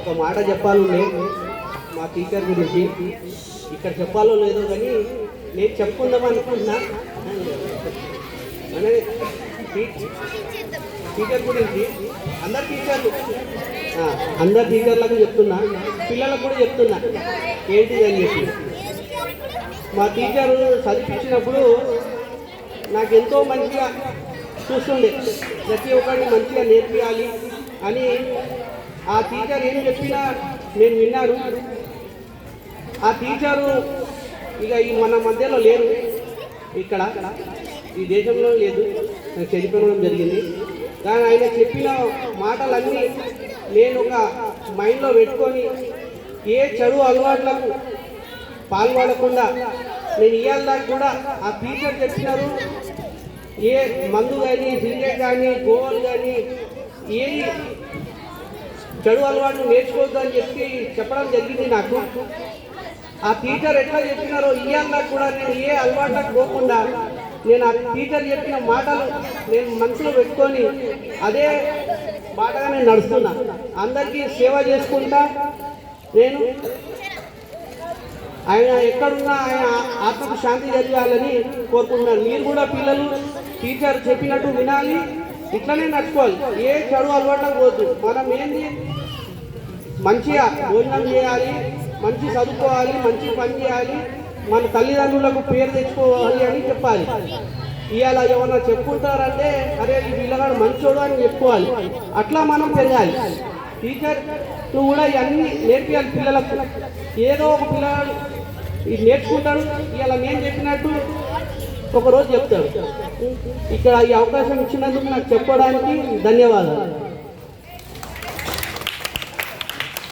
ఒక మాట చెప్పాలి మా టీచర్ గురించి. ఇక్కడ చెప్పాలో లేదో కానీ నేను చెప్పుకుందాం అనుకుంటున్నా. అనే టీచర్ గురించి అందరు టీచర్లకు చెప్తున్నా, పిల్లలకు కూడా చెప్తున్నా ఏంటిది అని చెప్పి. మా టీచరు చదివించినప్పుడు నాకు ఎంతో మంచిగా చూస్తుండే, ప్రతి ఒక్కరిని మంచిగా నేర్పియాలి అని. ఆ టీచర్ ఏం చెప్పినా నేను విన్నాను. ఆ టీచరు ఇక ఈ మన మధ్యలో లేరు, ఇక్కడ ఈ దేశంలో లేదు, నాకు చనిపోవడం జరిగింది. కానీ ఆయన చెప్పిన మాటలన్నీ నేను ఒక మైండ్లో పెట్టుకొని ఏ చెడు అలవాట్లకు పాల్పడకుండా నేను ఇవాళ దాకా కూడా ఆ టీచర్ చెప్పినారు. ఏ మందు కానీ సిగరెట్ కానీ గోవలు కానీ ఏది చెడు అలవాటు నేర్చుకోవద్దు అని చెప్పి చెప్పడం జరిగింది నాకు. ఆ టీచర్ ఎట్లా చెప్పినారో ఇవాళ దాకా కూడా నేను ఏ అలవాట్లకు పోకుండా నేను ఆ టీచర్ చెప్పిన మాటలు నేను మనసులో పెట్టుకొని అదే బాటగా నేను నడుస్తున్నా. అందరికీ సేవ చేసుకుంటా. నేను ఆయన ఎక్కడున్నా ఆయన ఆత్మకు శాంతి జరగాలని కోరుకుంటున్నాను. మీరు కూడా పిల్లలు టీచర్ చెప్పినట్టు వినాలి, ఇట్లనే నడుచుకోవాలి. ఏ చెడు అలవాట్లకు పోద్దు. మనం ఏంది మంచిగా భోజనం చేయాలి, మంచి చదువుకోవాలి, మంచి పని చేయాలి, మన తల్లిదండ్రులకు పేరు తెచ్చుకోవాలి అని చెప్పాలి. ఇవాళ ఏమన్నా చెప్పుకుంటారంటే అరే ఈ పిల్లగాడు మంచోడు అని చెప్పుకోవాలి. అట్లా మనం పెరగాలి. టీచర్ నువ్వు కూడా ఇవన్నీ నేర్పియాలి పిల్లలకు. ఏదో ఒక పిల్లగాడు ఇది నేర్చుకుంటాడు, ఇవాళ నేను చెప్పినట్టు ఒకరోజు చెప్తాడు. ఇక్కడ ఈ అవకాశం ఇచ్చినందుకు నాకు చెప్పడానికి ధన్యవాదాలు.